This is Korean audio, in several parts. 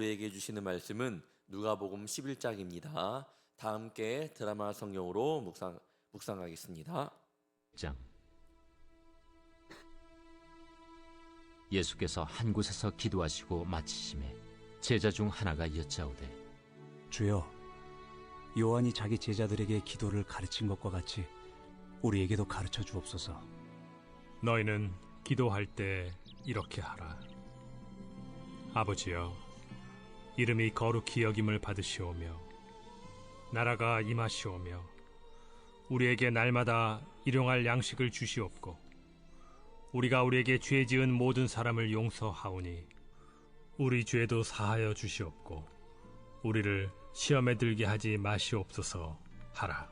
우리에게 주시는 말씀은 누가복음 11장입니다. 다 함께 드라마 성경으로 묵상하겠습니다. 장. 예수께서 한 곳에서 기도하시고 마치심에 제자 중 하나가 여짜오되, 주여, 요한이 자기 제자들에게 기도를 가르친 것과 같이 우리에게도 가르쳐 주옵소서. 너희는 기도할 때 이렇게 하라. 아버지여, 이름이 거룩히 여김을 받으시오며 나라가 임하시오며 우리에게 날마다 일용할 양식을 주시옵고 우리가 우리에게 죄 지은 모든 사람을 용서하오니 우리 죄도 사하여 주시옵고 우리를 시험에 들게 하지 마시옵소서 하라.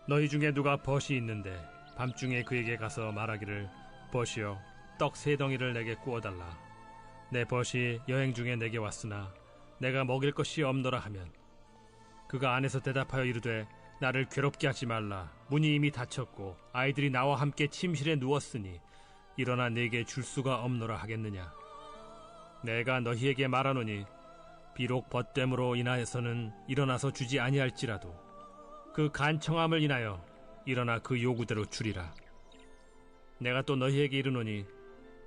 너희 중에 누가 벗이 있는데 밤중에 그에게 가서 말하기를, 벗이여, 떡 3덩이를 내게 구워달라. 내 벗이 여행 중에 내게 왔으나 내가 먹일 것이 없노라 하면, 그가 안에서 대답하여 이르되, 나를 괴롭게 하지 말라. 문이 이미 닫혔고 아이들이 나와 함께 침실에 누웠으니 일어나 내게 줄 수가 없노라 하겠느냐. 내가 너희에게 말하노니 비록 벗됨으로 인하여서는 일어나서 주지 아니할지라도 그 간청함을 인하여 일어나 그 요구대로 주리라. 내가 또 너희에게 이르노니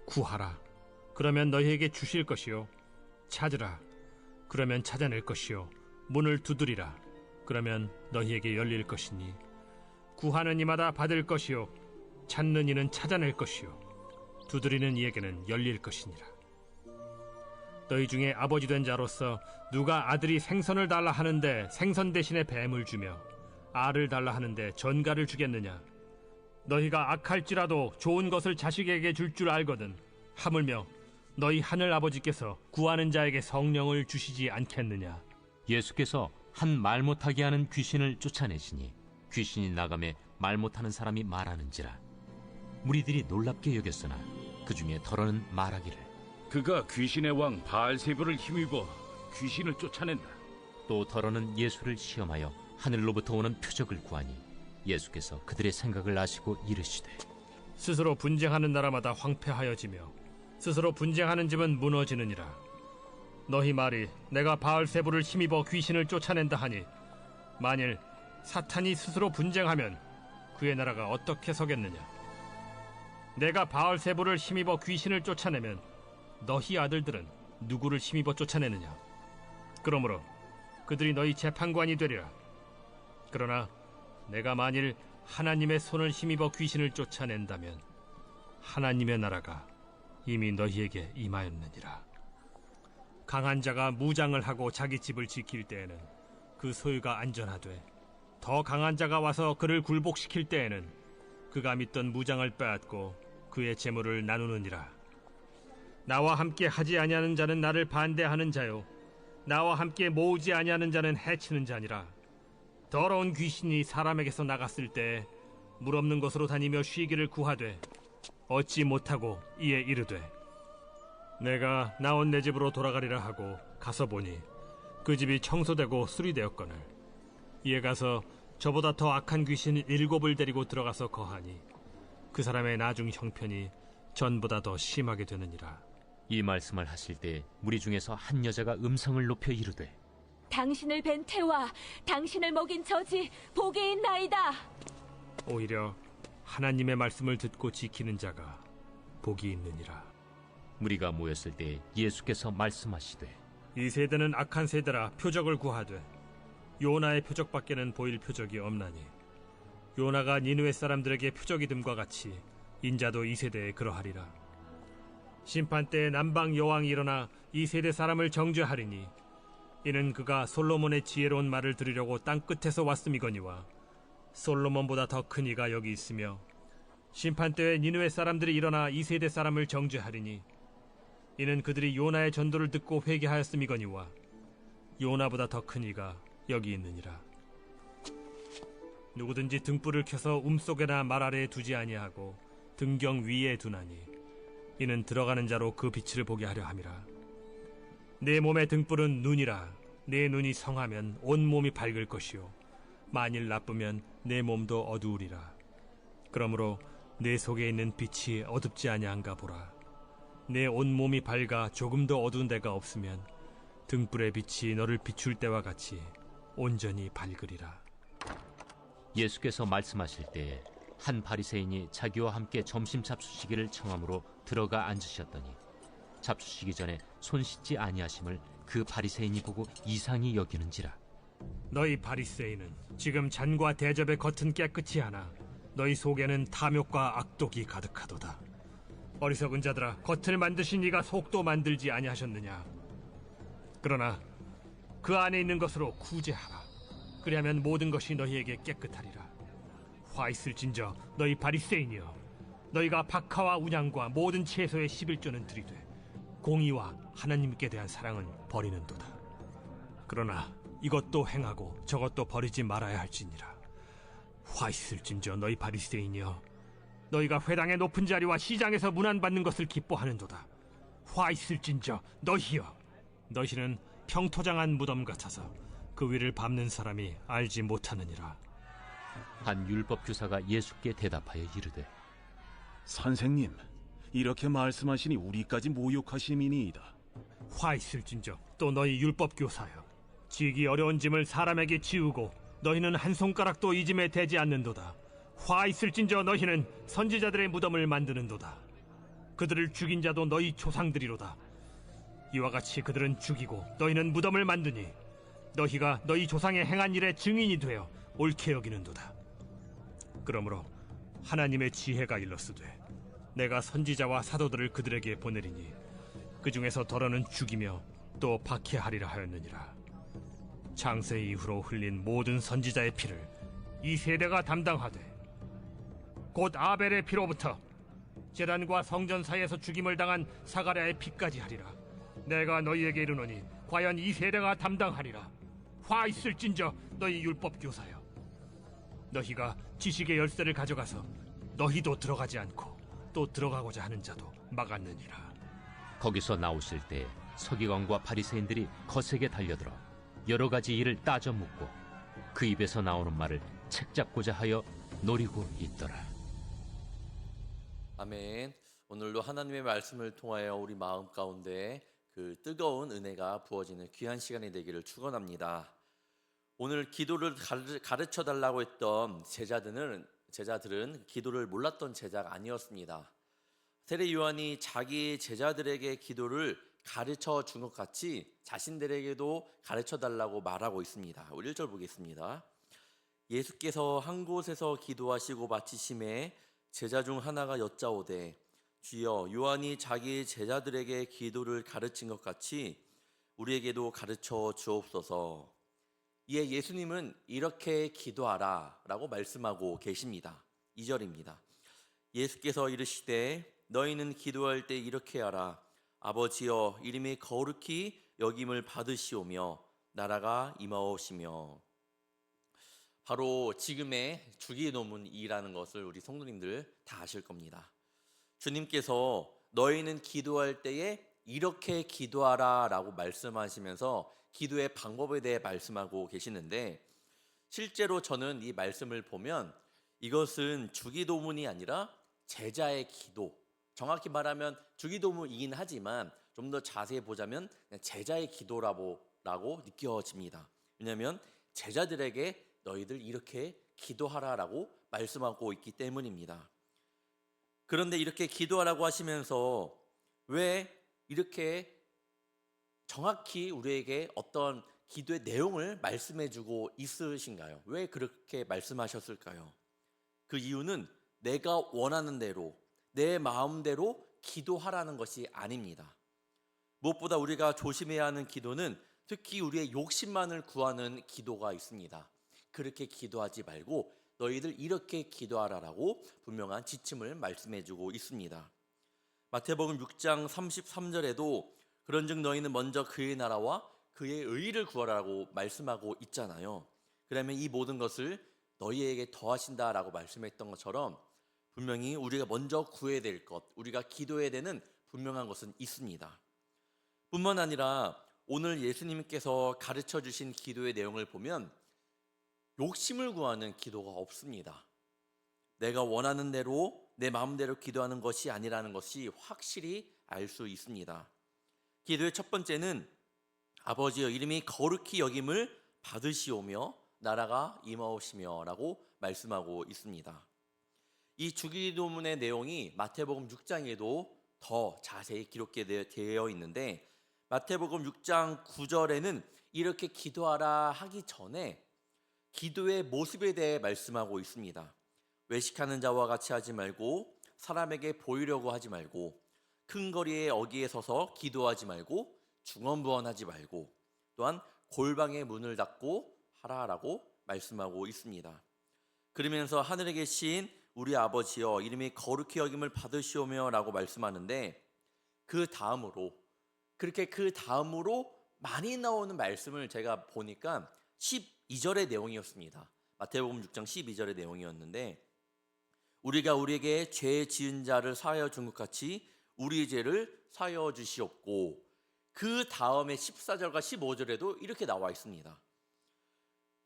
구하라, 그러면 너희에게 주실 것이요, 찾으라, 그러면 찾아낼 것이요, 문을 두드리라, 그러면 너희에게 열릴 것이니 구하는 이마다 받을 것이요, 찾는 이는 찾아낼 것이요, 두드리는 이에게는 열릴 것이니라. 너희 중에 아버지 된 자로서 누가 아들이 생선을 달라 하는데 생선 대신에 뱀을 주며 알을 달라 하는데 전갈을 주겠느냐? 너희가 악할지라도 좋은 것을 자식에게 줄 줄 알거든 하물며 너희 하늘 아버지께서 구하는 자에게 성령을 주시지 않겠느냐? 예수께서 한 말 못하게 하는 귀신을 쫓아내시니 귀신이 나가매 말 못하는 사람이 말하는지라. 무리들이 놀랍게 여겼으나 그 중에 더러는 말하기를, 그가 귀신의 왕 바알세불을 힘입어 귀신을 쫓아낸다. 또 더러는 예수를 시험하여 하늘로부터 오는 표적을 구하니 예수께서 그들의 생각을 아시고 이르시되, 스스로 분쟁하는 나라마다 황폐하여지며 스스로 분쟁하는 집은 무너지느니라. 너희 말이 내가 바알세불을 힘입어 귀신을 쫓아낸다 하니 만일 사탄이 스스로 분쟁하면 그의 나라가 어떻게 서겠느냐? 내가 바알세불을 힘입어 귀신을 쫓아내면 너희 아들들은 누구를 힘입어 쫓아내느냐? 그러므로 그들이 너희 재판관이 되리라. 그러나 내가 만일 하나님의 손을 힘입어 귀신을 쫓아낸다면 하나님의 나라가 이미 너희에게 임하였느니라. 강한 자가 무장을 하고 자기 집을 지킬 때에는 그 소유가 안전하되, 더 강한 자가 와서 그를 굴복시킬 때에는 그가 믿던 무장을 빼앗고 그의 재물을 나누느니라. 나와 함께 하지 아니하는 자는 나를 반대하는 자요, 나와 함께 모으지 아니하는 자는 해치는 자니라. 더러운 귀신이 사람에게서 나갔을 때 물 없는 곳으로 다니며 쉬기를 구하되 얻지 못하고 이에 이르되, 내가 나온 내 집으로 돌아가리라 하고 가서 보니 그 집이 청소되고 수리되었거늘 이에 가서 저보다 더 악한 귀신 7을 데리고 들어가서 거하니 그 사람의 나중 형편이 전보다 더 심하게 되느니라. 이 말씀을 하실 때 무리 중에서 한 여자가 음성을 높여 이르되, 당신을 뵌 태와 당신을 먹인 저지 복이 있나이다. 오히려 하나님의 말씀을 듣고 지키는 자가 복이 있느니라. 무리가 모였을 때 예수께서 말씀하시되, 이 세대는 악한 세대라 표적을 구하되 요나의 표적밖에는 보일 표적이 없나니 요나가 니느웨 사람들에게 표적이 됨과 같이 인자도 이 세대에 그러하리라. 심판 때에 남방 여왕이 일어나 이 세대 사람을 정죄하리니 이는 그가 솔로몬의 지혜로운 말을 들으려고 땅끝에서 왔음이거니와 솔로몬보다 더 큰 이가 여기 있으며, 심판 때에 니느웨 사람들이 일어나 이 세대 사람을 정죄하리니 이는 그들이 요나의 전도를 듣고 회개하였음이거니와 요나보다 더 큰 이가 여기 있느니라. 누구든지 등불을 켜서 움속에나 말 아래에 두지 아니하고 등경 위에 두나니 이는 들어가는 자로 그 빛을 보게 하려 함이라. 내 몸의 등불은 눈이라. 내 눈이 성하면 온 몸이 밝을 것이요 만일 나쁘면 내 몸도 어두우리라. 그러므로 내 속에 있는 빛이 어둡지 아니한가 보라. 내 온몸이 밝아 조금도 어두운 데가 없으면 등불의 빛이 너를 비출 때와 같이 온전히 밝으리라. 예수께서 말씀하실 때에 한 바리새인이 자기와 함께 점심 잡수시기를 청함으로 들어가 앉으셨더니 잡수시기 전에 손 씻지 아니하심을 그 바리새인이 보고 이상히 여기는지라. 너희 바리새인은 지금 잔과 대접의 겉은 깨끗이 하나 너희 속에는 탐욕과 악독이 가득하도다. 어리석은 자들아, 겉을 만드신 이가 속도 만들지 아니하셨느냐? 그러나 그 안에 있는 것으로 구제하라. 그리하면 모든 것이 너희에게 깨끗하리라. 화 있을진저 너희 바리새인이여, 너희가 박하와 운양과 모든 채소의 11조는 들이되 공의와 하나님께 대한 사랑은 버리는도다. 그러나 이것도 행하고 저것도 버리지 말아야 할지니라. 화 있을진저 너희 바리새인이여, 너희가 회당의 높은 자리와 시장에서 문안받는 것을 기뻐하는도다. 화 있을진저 너희여, 너희는 평토장한 무덤 같아서 그 위를 밟는 사람이 알지 못하느니라. 한 율법 교사가 예수께 대답하여 이르되 선생님, 이렇게 말씀하시니 우리까지 모욕하심이니이다. 화 있을진저 또 너희 율법 교사여, 지기 어려운 짐을 사람에게 지우고 너희는 한 손가락도 이 짐에 대지 않는도다. 화 있을진저 너희는 선지자들의 무덤을 만드는도다. 그들을 죽인 자도 너희 조상들이로다. 이와 같이 그들은 죽이고 너희는 무덤을 만드니 너희가 너희 조상의 행한 일의 증인이 되어 옳게 여기는도다. 그러므로 하나님의 지혜가 일렀으되 내가 선지자와 사도들을 그들에게 보내리니 그 중에서 더러는 죽이며 또 박해하리라 하였느니라. 창세 이후로 흘린 모든 선지자의 피를 이 세대가 담당하되 곧 아벨의 피로부터 제단과 성전 사이에서 죽임을 당한 사가랴의 피까지 하리라. 내가 너희에게 이르노니 과연 이 세대가 담당하리라. 화 있을진저 너희 율법 교사여, 너희가 지식의 열쇠를 가져가서 너희도 들어가지 않고 또 들어가고자 하는 자도 막았느니라. 거기서 나오실 때 서기관과 바리새인들이 거세게 달려들어 여러 가지 일을 따져 묻고 그 입에서 나오는 말을 책잡고자 하여 노리고 있더라. 아멘. 오늘도 하나님의 말씀을 통하여 우리 마음 가운데 그 뜨거운 은혜가 부어지는 귀한 시간이 되기를 축원합니다. 오늘 기도를 가르쳐 달라고 했던 제자들은 기도를 몰랐던 제자가 아니었습니다. 세례 요한이 자기 제자들에게 기도를 가르쳐 준 것 같이 자신들에게도 가르쳐 달라고 말하고 있습니다. 우리 1절 보겠습니다. 예수께서 한 곳에서 기도하시고 마치심에 제자 중 하나가 여짜오되 주여, 요한이 자기 제자들에게 기도를 가르친 것 같이 우리에게도 가르쳐 주옵소서. 이에 예수님은 이렇게 기도하라 라고 말씀하고 계십니다. 2절입니다. 예수께서 이르시되 너희는 기도할 때 이렇게 하라. 아버지여, 이름이 거룩히 여김을 받으시오며 나라가 임하오시며. 바로 지금의 주기도문이라는 것을 우리 성도님들 다 아실 겁니다. 주님께서 너희는 기도할 때에 이렇게 기도하라 라고 말씀하시면서 기도의 방법에 대해 말씀하고 계시는데, 실제로 저는 이 말씀을 보면 이것은 주기도문이 아니라 제자의 기도, 정확히 말하면 주기도문이긴 하지만 좀 더 자세히 보자면 제자의 기도라고 느껴집니다. 왜냐하면 제자들에게 너희들 이렇게 기도하라라고 말씀하고 있기 때문입니다. 그런데 이렇게 기도하라고 하시면서 왜 이렇게 정확히 우리에게 어떤 기도의 내용을 말씀해주고 있으신가요? 왜 그렇게 말씀하셨을까요? 그 이유는 내가 원하는 대로 내 마음대로 기도하라는 것이 아닙니다. 무엇보다 우리가 조심해야 하는 기도는 특히 우리의 욕심만을 구하는 기도가 있습니다. 그렇게 기도하지 말고 너희들 이렇게 기도하라라고 분명한 지침을 말씀해주고 있습니다. 마태복음 6장 33절에도 그런즉 너희는 먼저 그의 나라와 그의 의를 구하라고 말씀하고 있잖아요. 그러면 이 모든 것을 너희에게 더하신다라고 말씀했던 것처럼 분명히 우리가 먼저 구해야 될 것, 우리가 기도해야 되는 분명한 것은 있습니다. 뿐만 아니라 오늘 예수님께서 가르쳐 주신 기도의 내용을 보면 욕심을 구하는 기도가 없습니다. 내가 원하는 대로 내 마음대로 기도하는 것이 아니라는 것이 확실히 알 수 있습니다. 기도의 첫 번째는 아버지여 이름이 거룩히 여김을 받으시오며 나라가 임하오시며 라고 말씀하고 있습니다. 이 주기도문의 내용이 마태복음 6장에도 더 자세히 기록되어 있는데 마태복음 6장 9절에는 이렇게 기도하라 하기 전에 기도의 모습에 대해 말씀하고 있습니다. 외식하는 자와 같이 하지 말고 사람에게 보이려고 하지 말고 큰 거리에 어귀에 서서 기도하지 말고 중언부언하지 말고 또한 골방의 문을 닫고 하라라고 말씀하고 있습니다. 그러면서 하늘에 계신 우리 아버지여 이름이 거룩히 여김을 받으시오며 라고 말씀하는데 그 다음으로 많이 나오는 말씀을 제가 보니까 12절의 내용이었습니다. 마태복음 6장 12절의 내용이었는데 우리가 우리에게 죄 지은 자를 사하여 준 것 같이 우리 죄를 사하여 주시옵고 그 다음에 14절과 15절에도 이렇게 나와 있습니다.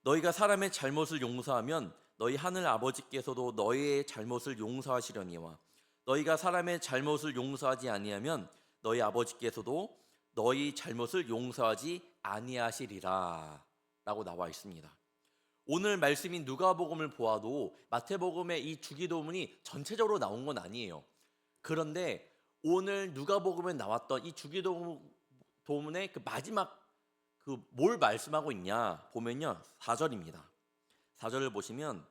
너희가 사람의 잘못을 용서하면 너희 하늘 아버지께서도 너희의 잘못을 용서하시려니와 너희가 사람의 잘못을 용서하지 아니하면 너희 아버지께서도 너희 잘못을 용서하지 아니하시리라 라고 나와 있습니다. 오늘 말씀인 누가복음을 보아도 마태복음의 이 주기도문이 전체적으로 나온 건 아니에요. 그런데 오늘 누가복음에 나왔던 이 주기도문의 그 마지막 뭘 말씀하고 있냐 보면요 4절입니다. 4절을 보시면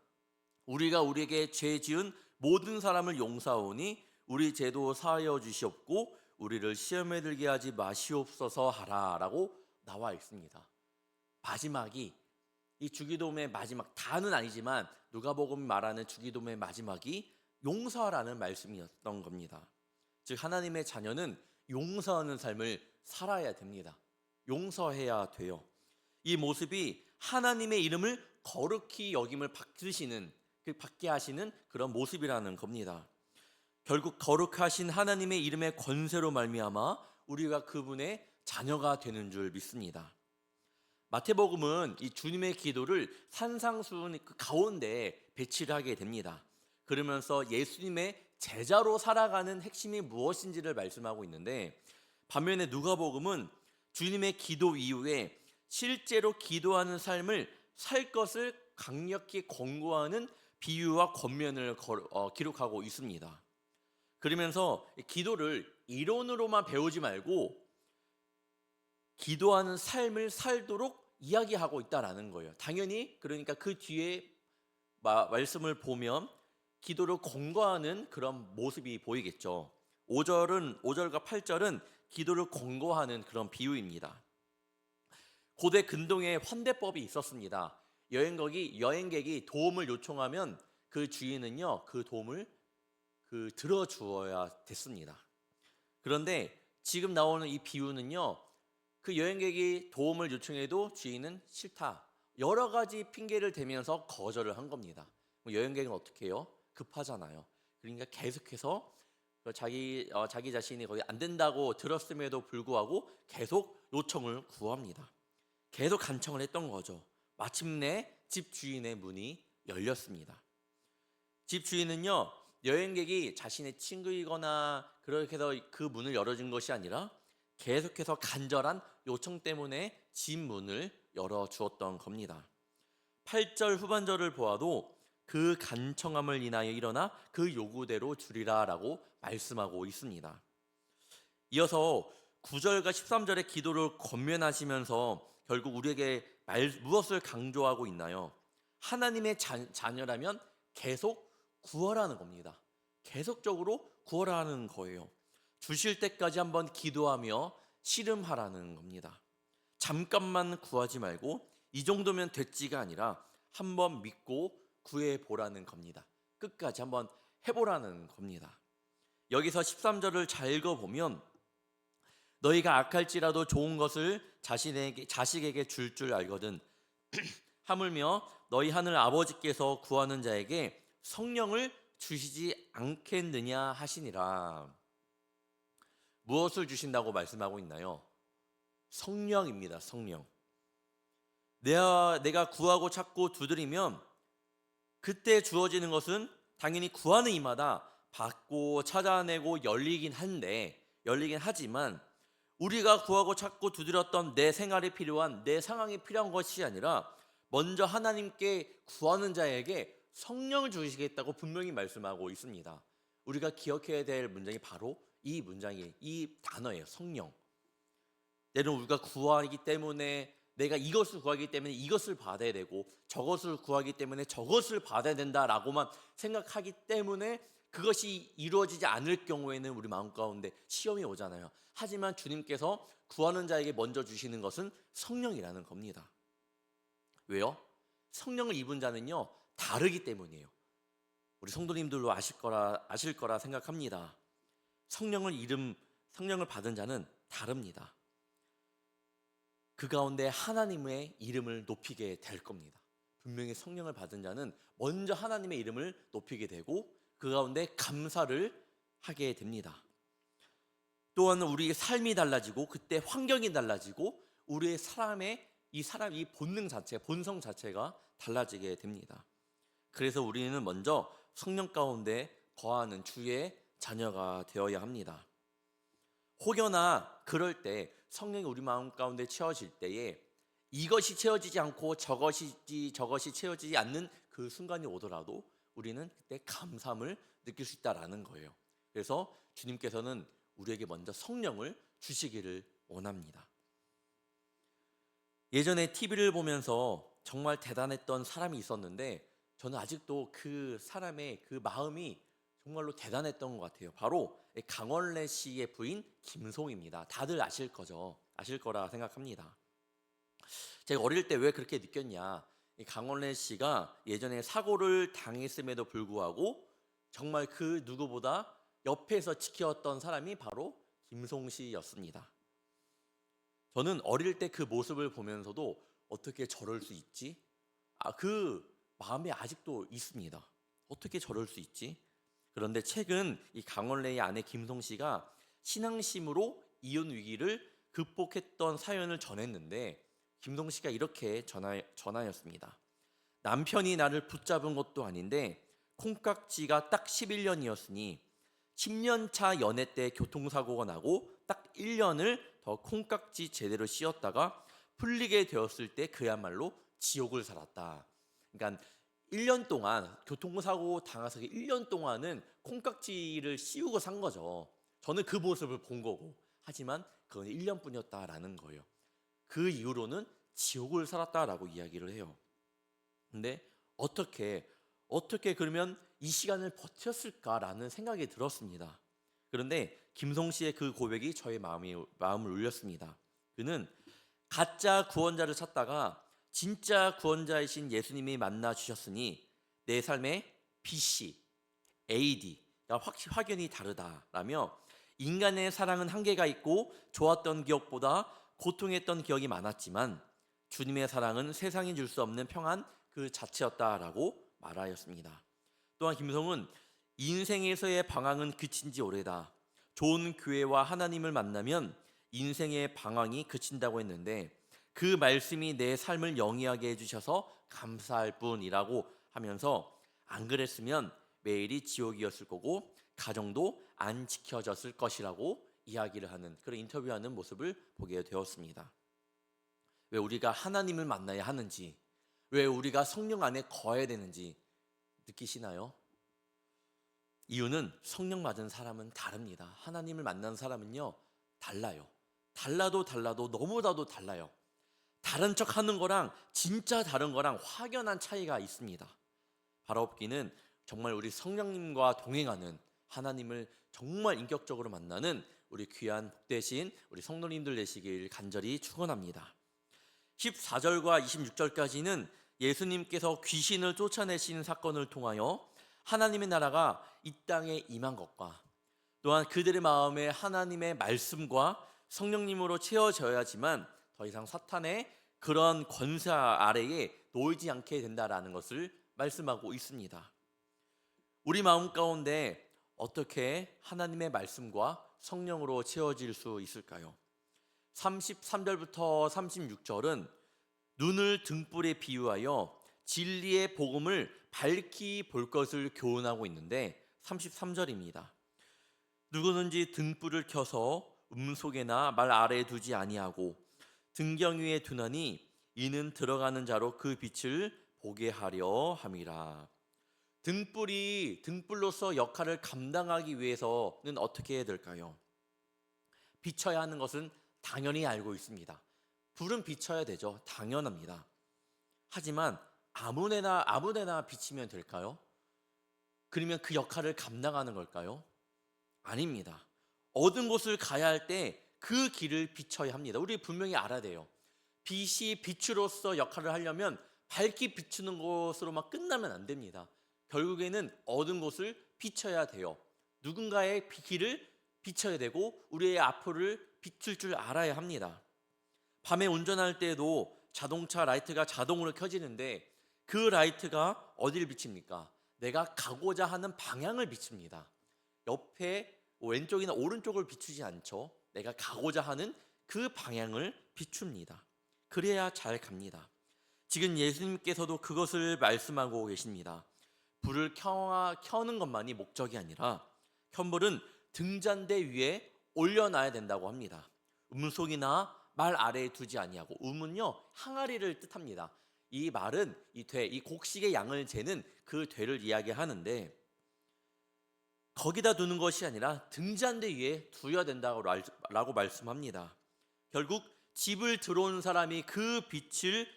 우리가 우리에게 죄 지은 모든 사람을 용서하오니 우리 죄도 사하여 주시옵고 우리를 시험에 들게 하지 마시옵소서 하라라고 나와 있습니다. 마지막이 이 주기도문의 마지막 다는 아니지만 누가복음이 말하는 주기도문의 마지막이 용서하라는 말씀이었던 겁니다. 즉 하나님의 자녀는 용서하는 삶을 살아야 됩니다. 용서해야 돼요. 이 모습이 하나님의 이름을 거룩히 여김을 받게 하시는 그런 모습이라는 겁니다. 결국 거룩하신 하나님의 이름의 권세로 말미암아 우리가 그분의 자녀가 되는 줄 믿습니다. 마태복음은 이 주님의 기도를 산상수훈 그 가운데 배치를 하게 됩니다. 그러면서 예수님의 제자로 살아가는 핵심이 무엇인지를 말씀하고 있는데 반면에 누가복음은 주님의 기도 이후에 실제로 기도하는 삶을 살 것을 강력히 권고하는 비유와 권면을 기록하고 있습니다. 그러면서 기도를 이론으로만 배우지 말고 기도하는 삶을 살도록 이야기하고 있다라는 거예요. 당연히 그러니까 그 뒤에 말씀을 보면 기도를 권고하는 그런 모습이 보이겠죠. 5절과 8절은 기도를 권고하는 그런 비유입니다. 고대 근동에 환대법이 있었습니다. 여행객이 도움을 요청하면 그 주인은요 그 도움을 들어주어야 됐습니다. 그런데 지금 나오는 이 비유는요 그 여행객이 도움을 요청해도 주인은 싫다 여러 가지 핑계를 대면서 거절을 한 겁니다. 여행객은 어떻게 해요? 급하잖아요. 그러니까 계속해서 자기 자신이 거의 안 된다고 들었음에도 불구하고 계속 요청을 구합니다. 계속 간청을 했던 거죠. 마침내 집 주인의 문이 열렸습니다. 집 주인은요 여행객이 자신의 친구이거나 그렇게 해서 그 문을 열어준 것이 아니라 계속해서 간절한 요청 때문에 집 문을 열어주었던 겁니다. 8절 후반절을 보아도 그 간청함을 인하여 일어나 그 요구대로 주리라 라고 말씀하고 있습니다. 이어서 9절과 13절의 기도를 권면하시면서 결국 우리에게 무엇을 강조하고 있나요? 하나님의 자녀라면 계속 구하라는 겁니다. 계속적으로 구하라는 거예요. 주실 때까지 한번 기도하며 씨름하라는 겁니다. 잠깐만 구하지 말고 이 정도면 됐지가 아니라 한번 믿고 구해보라는 겁니다. 끝까지 한번 해보라는 겁니다. 여기서 13절을 잘 읽어보면 너희가 악할지라도 좋은 것을 자식에게 줄 알거든 하물며 너희 하늘 아버지께서 구하는 자에게 성령을 주시지 않겠느냐 하시니라. 무엇을 주신다고 말씀하고 있나요? 성령입니다. 성령. 내가 구하고 찾고 두드리면 그때 주어지는 것은 당연히 구하는 이마다 받고 찾아내고 열리긴 하지만 우리가 구하고 찾고 두드렸던 내 생활에 필요한 내 상황에 필요한 것이 아니라 먼저 하나님께 구하는 자에게 성령을 주시겠다고 분명히 말씀하고 있습니다. 우리가 기억해야 될 문장이 바로 이 문장이 이 단어예요. 성령. 때로는 우리가 구하기 때문에 내가 이것을 구하기 때문에 이것을 받아야 되고 저것을 구하기 때문에 저것을 받아야 된다라고만 생각하기 때문에 그것이 이루어지지 않을 경우에는 우리 마음 가운데 시험이 오잖아요. 하지만 주님께서 구하는 자에게 먼저 주시는 것은 성령이라는 겁니다. 왜요? 성령을 입은 자는요 다르기 때문이에요. 우리 성도님들도 아실 거라 생각합니다. 성령을 받은 자는 다릅니다. 그 가운데 하나님의 이름을 높이게 될 겁니다. 분명히 성령을 받은 자는 먼저 하나님의 이름을 높이게 되고 그 가운데 감사를 하게 됩니다. 또한 우리의 삶이 달라지고 그때 환경이 달라지고 우리의 이 본능 자체, 본성 자체가 달라지게 됩니다. 그래서 우리는 먼저 성령 가운데 거하는 주의 자녀가 되어야 합니다. 혹여나 그럴 때 성령이 우리 마음 가운데 채워질 때에 이것이 채워지지 않고 저것이 채워지지 않는 그 순간이 오더라도 우리는 그때 감사함을 느낄 수 있다라는 거예요. 그래서 주님께서는 우리에게 먼저 성령을 주시기를 원합니다. 예전에 TV를 보면서 정말 대단했던 사람이 있었는데 저는 아직도 그 사람의 그 마음이 정말로 대단했던 것 같아요. 바로 강원래 씨의 부인 김송입니다. 다들 아실 거라 생각합니다. 제가 어릴 때 왜 그렇게 느꼈냐? 강원래 씨가 예전에 사고를 당했음에도 불구하고 정말 그 누구보다 옆에서 지켜왔던 사람이 바로 김송 씨였습니다. 저는 어릴 때 그 모습을 보면서도 어떻게 저럴 수 있지? 그 마음이 아직도 있습니다. 어떻게 저럴 수 있지? 그런데 최근 이 강원래의 아내 김송 씨가 신앙심으로 이혼 위기를 극복했던 사연을 전했는데 김송 씨가 이렇게 전하였습니다. 남편이 나를 붙잡은 것도 아닌데 콩깍지가 딱 11년이었으니 10년 차 연애 때 교통사고가 나고 딱 1년을 더 콩깍지 제대로 씌웠다가 풀리게 되었을 때 그야말로 지옥을 살았다. 그러니까 1년 동안 교통사고 당해서 1년 동안은 콩깍지를 씌우고 산 거죠. 저는 그 모습을 본 거고 하지만 그건 1년뿐이었다라는 거예요. 그 이후로는 지옥을 살았다라고 이야기를 해요. 근데 어떻게 그러면 이 시간을 버텼을까라는 생각이 들었습니다. 그런데 김송 씨의 그 고백이 저의 마음을 울렸습니다. 그는 가짜 구원자를 찾다가 진짜 구원자이신 예수님이 만나 주셨으니 내 삶의 BC, AD가 확연히 다르다라며 인간의 사랑은 한계가 있고 좋았던 기억보다 고통했던 기억이 많았지만 주님의 사랑은 세상이 줄 수 없는 평안 그 자체였다라고 말하였습니다. 또한 김송은 인생에서의 방황은 그친 지 오래다. 좋은 교회와 하나님을 만나면 인생의 방황이 그친다고 했는데 그 말씀이 내 삶을 영위하게 해주셔서 감사할 뿐이라고 하면서 안 그랬으면 매일이 지옥이었을 거고 가정도 안 지켜졌을 것이라고 이야기를 하는 그런 인터뷰하는 모습을 보게 되었습니다. 왜 우리가 하나님을 만나야 하는지, 왜 우리가 성령 안에 거해야 되는지 느끼시나요? 이유는 성령 받은 사람은 다릅니다. 하나님을 만난 사람은요 달라요. 달라도 너무나도 달라요. 다른 척 하는 거랑 진짜 다른 거랑 확연한 차이가 있습니다. 바라옵기는 정말 우리 성령님과 동행하는 하나님을 정말 인격적으로 만나는 우리 귀한 복되신 우리 성도님들 되시길 간절히 축원합니다. 14절과 26절까지는 예수님께서 귀신을 쫓아내신 사건을 통하여 하나님의 나라가 이 땅에 임한 것과 또한 그들의 마음에 하나님의 말씀과 성령님으로 채워져야지만 더 이상 사탄의 그런 권세 아래에 놓이지 않게 된다라는 것을 말씀하고 있습니다. 우리 마음 가운데 어떻게 하나님의 말씀과 성령으로 채워질 수 있을까요? 33절부터 36절은 눈을 등불에 비유하여 진리의 복음을 밝히 볼 것을 교훈하고 있는데 33절입니다. 누구든지 등불을 켜서 속에나 말 아래에 두지 아니하고 등경 위에 두나니 이는 들어가는 자로 그 빛을 보게 하려 함이라. 등불로서 역할을 감당하기 위해서는 어떻게 해야 될까요? 비춰야 하는 것은 당연히 알고 있습니다. 불은 비춰야 되죠. 당연합니다. 하지만 아무데나 비치면 될까요? 그러면 그 역할을 감당하는 걸까요? 아닙니다. 어두운 곳을 가야 할 때 그 길을 비춰야 합니다. 우리 분명히 알아야 돼요. 빛이 빛으로서 역할을 하려면 밝게 비추는 것으로만 끝나면 안 됩니다. 결국에는 어두운 곳을 비춰야 돼요. 누군가의 길을 비춰야 되고 우리의 앞을 비출 줄 알아야 합니다. 밤에 운전할 때에도 자동차 라이트가 자동으로 켜지는데 그 라이트가 어디를 비칩니까? 내가 가고자 하는 방향을 비춥니다. 옆에 왼쪽이나 오른쪽을 비추지 않죠. 내가 가고자 하는 그 방향을 비춥니다. 그래야 잘 갑니다. 지금 예수님께서도 그것을 말씀하고 계십니다. 불을 켜는 것만이 목적이 아니라 켠불은 등잔대 위에 올려놔야 된다고 합니다. 음속이나 말 아래에 두지 아니하고, 음은요 항아리를 뜻합니다. 이 말은 이 곡식의 양을 재는 그 되를 이야기하는데, 거기다 두는 것이 아니라 등잔대 위에 두어야 된다고 말씀합니다. 결국 집을 들어온 사람이 그 빛의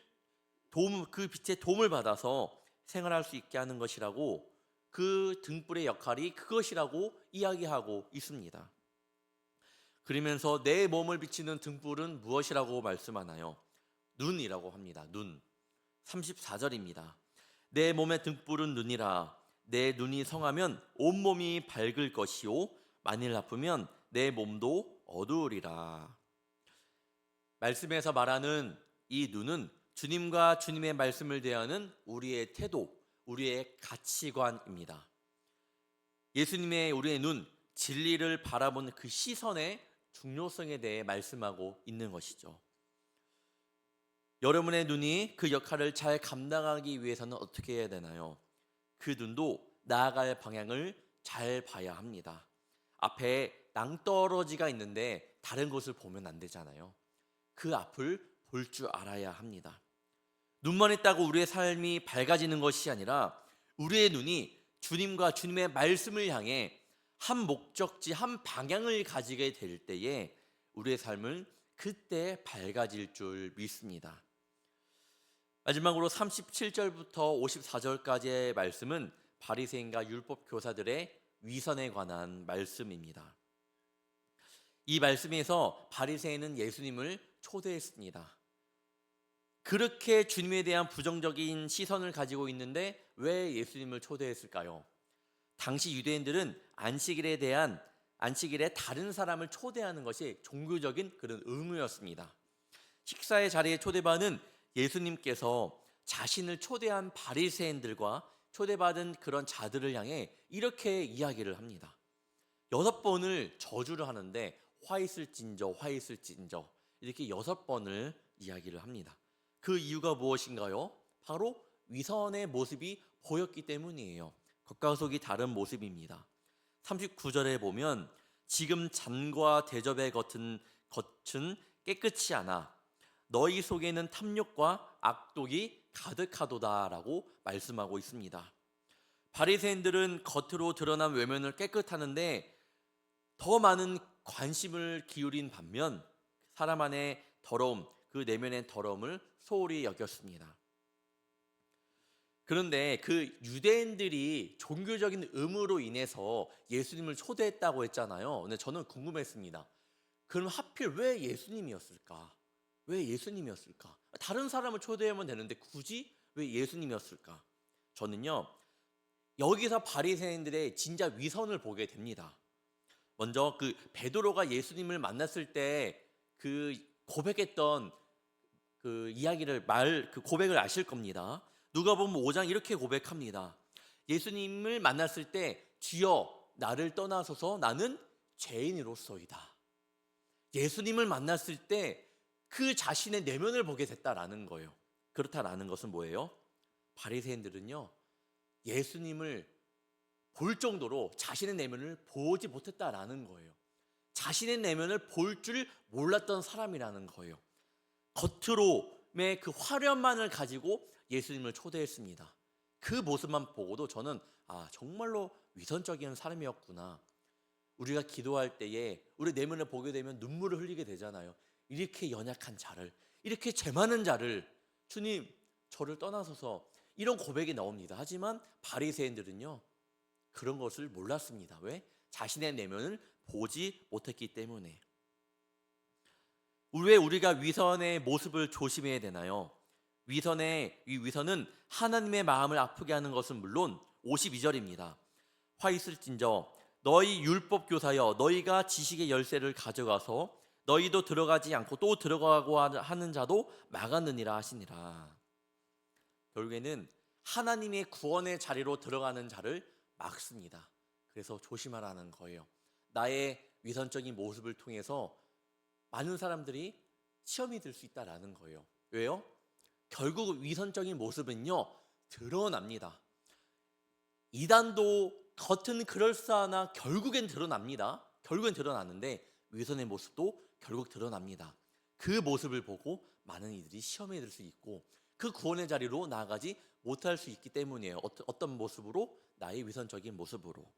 도움을 받아서 생활할 수 있게 하는 것이라고, 그 등불의 역할이 그것이라고 이야기하고 있습니다. 그러면서 내 몸을 비치는 등불은 무엇이라고 말씀하나요? 눈이라고 합니다. 눈. 34절입니다. 내 몸의 등불은 눈이라. 내 눈이 성하면 온몸이 밝을 것이요 만일 아프면 내 몸도 어두우리라. 말씀에서 말하는 이 눈은 주님과 주님의 말씀을 대하는 우리의 태도, 우리의 가치관입니다. 예수님의 우리의 눈, 진리를 바라보는 그 시선의 중요성에 대해 말씀하고 있는 것이죠. 여러분의 눈이 그 역할을 잘 감당하기 위해서는 어떻게 해야 되나요? 그 눈도 나아갈 방향을 잘 봐야 합니다. 앞에 낭떠러지가 있는데 다른 곳을 보면 안 되잖아요. 그 앞을 볼 줄 알아야 합니다. 눈만 있다고 우리의 삶이 밝아지는 것이 아니라 우리의 눈이 주님과 주님의 말씀을 향해 한 목적지, 한 방향을 가지게 될 때에 우리의 삶은 그때 밝아질 줄 믿습니다. 마지막으로 37절부터 54절까지의 말씀은 바리새인과 율법 교사들의 위선에 관한 말씀입니다. 이 말씀에서 바리새인은 예수님을 초대했습니다. 그렇게 주님에 대한 부정적인 시선을 가지고 있는데 왜 예수님을 초대했을까요? 당시 유대인들은 안식일에 다른 사람을 초대하는 것이 종교적인 그런 의무였습니다. 식사의 자리에 초대받은 예수님께서 자신을 초대한 바리새인들과 초대받은 그런 자들을 향해 이렇게 이야기를 합니다. 6번을 저주를 하는데 화 있을진저 이렇게 6번을 이야기를 합니다. 그 이유가 무엇인가요? 바로 위선의 모습이 보였기 때문이에요. 겉과 속이 다른 모습입니다. 39절에 보면 지금 잔과 대접의 겉은 깨끗이 않아 너희 속에는 탐욕과 악독이 가득하도다라고 말씀하고 있습니다. 바리새인들은 겉으로 드러난 외면을 깨끗하는데 더 많은 관심을 기울인 반면 사람 안의 더러움, 그 내면의 더러움을 소홀히 여겼습니다. 그런데 그 유대인들이 종교적인 의무로 인해서 예수님을 초대했다고 했잖아요. 근데 저는 궁금했습니다. 그럼 하필 왜 예수님이었을까? 왜 예수님이었을까? 다른 사람을 초대하면 되는데 굳이 왜 예수님이었을까? 저는요, 여기서 바리새인들의 진짜 위선을 보게 됩니다. 먼저 그 베드로가 예수님을 만났을 때 그 고백했던 그 이야기를 그 고백을 아실 겁니다. 누가복음 5장 이렇게 고백합니다. 예수님을 만났을 때 주여 나를 떠나소서 나는 죄인으로서이다. 예수님을 만났을 때 그 자신의 내면을 보게 됐다라는 거예요. 그렇다라는 것은 뭐예요? 바리새인들은요, 예수님을 볼 정도로 자신의 내면을 보지 못했다라는 거예요. 자신의 내면을 볼 줄 몰랐던 사람이라는 거예요. 겉으로의 그 화려함만을 가지고 예수님을 초대했습니다. 그 모습만 보고도 저는 정말로 위선적인 사람이었구나. 우리가 기도할 때에 우리 내면을 보게 되면 눈물을 흘리게 되잖아요. 이렇게 연약한 자를, 이렇게 죄 많은 자를 주님 저를 떠나서서, 이런 고백이 나옵니다. 하지만 바리새인들은요 그런 것을 몰랐습니다. 왜? 자신의 내면을 보지 못했기 때문에. 왜 우리가 위선의 모습을 조심해야 되나요? 위선은 하나님의 마음을 아프게 하는 것은 물론 52절입니다. 화 있을진저 너희 율법 교사여 너희가 지식의 열쇠를 가져가서 너희도 들어가지 않고 또 들어가고 하는 자도 막았느니라 하시니라. 결국에는 하나님의 구원의 자리로 들어가는 자를 막습니다. 그래서 조심하라는 거예요. 나의 위선적인 모습을 통해서 많은 사람들이 시험이 들 수 있다라는 거예요. 왜요? 결국 위선적인 모습은요 드러납니다. 이단도 겉은 그럴싸하나 결국엔 드러납니다. 결국엔 드러나는데 위선의 모습도 결국 드러납니다. 그 모습을 보고 많은 이들이 시험에 들 수 있고 그 구원의 자리로 나아가지 못할 수 있기 때문이에요. 어떤 모습으로? 나의 위선적인 모습으로.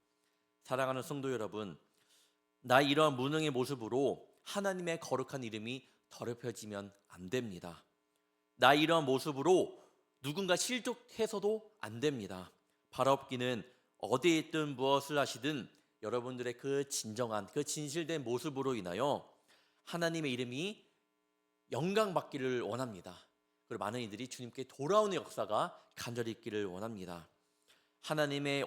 사랑하는 성도 여러분, 나의 이러한 무능의 모습으로 하나님의 거룩한 이름이 더럽혀지면 안 됩니다. 나의 이러한 모습으로 누군가 실족해서도 안 됩니다. 바라옵기는 어디에 있든 무엇을 하시든 여러분들의 그 진정한, 그 진실된 모습으로 인하여 하나님의 이름이 영광받기를 원합니다. 그리고 많은 이들이 주님께 돌아오는 역사가 간절히 있기를 원합니다.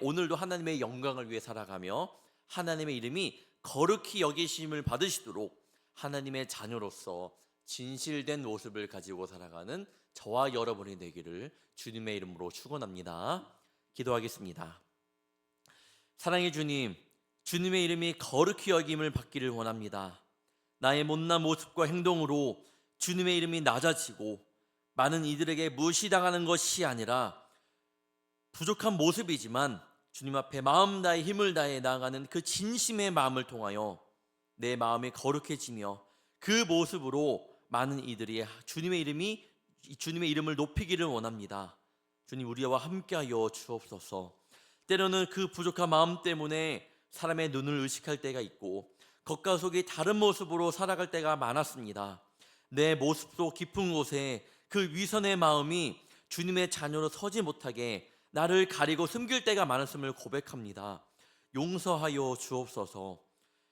오늘도 하나님의 영광을 위해 살아가며 하나님의 이름이 거룩히 여기심을 받으시도록 하나님의 자녀로서 진실된 모습을 가지고 살아가는 저와 여러분이 되기를 주님의 이름으로 축원합니다. 기도하겠습니다. 사랑의 주님, 주님의 이름이 거룩히 여김을 받기를 원합니다. 나의 못난 모습과 행동으로 주님의 이름이 낮아지고 많은 이들에게 무시당하는 것이 아니라 부족한 모습이지만 주님 앞에 마음 다해 힘을 다해 나아가는 그 진심의 마음을 통하여 내 마음이 거룩해지며 그 모습으로 많은 이들이 주님의 이름을 높이기를 원합니다. 주님, 우리와 함께하여 주옵소서. 때로는 그 부족한 마음 때문에 사람의 눈을 의식할 때가 있고 겉과 속이 다른 모습으로 살아갈 때가 많았습니다. 내 모습 속 깊은 곳에 그 위선의 마음이 주님의 자녀로 서지 못하게 나를 가리고 숨길 때가 많았음을 고백합니다. 용서하여 주옵소서.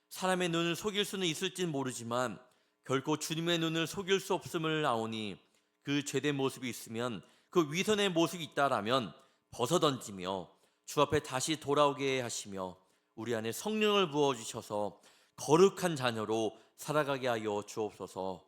사람의 눈을 속일 수는 있을진 모르지만 결코 주님의 눈을 속일 수 없음을 아오니 그 죄된 모습이 있으면, 그 위선의 모습이 있다라면 벗어던지며 주 앞에 다시 돌아오게 하시며 우리 안에 성령을 부어주셔서 거룩한 자녀로 살아가게 하여 주옵소서.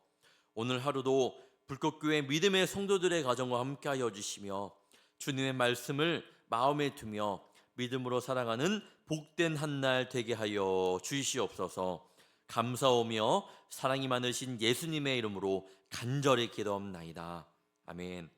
오늘 하루도 불꽃교회 믿음의 성도들의 가정과 함께하여 주시며 주님의 말씀을 마음에 두며 믿음으로 살아가는 복된 한날 되게 하여 주시옵소서. 감사오며 사랑이 많으신 예수님의 이름으로 간절히 기도합나이다. 아멘.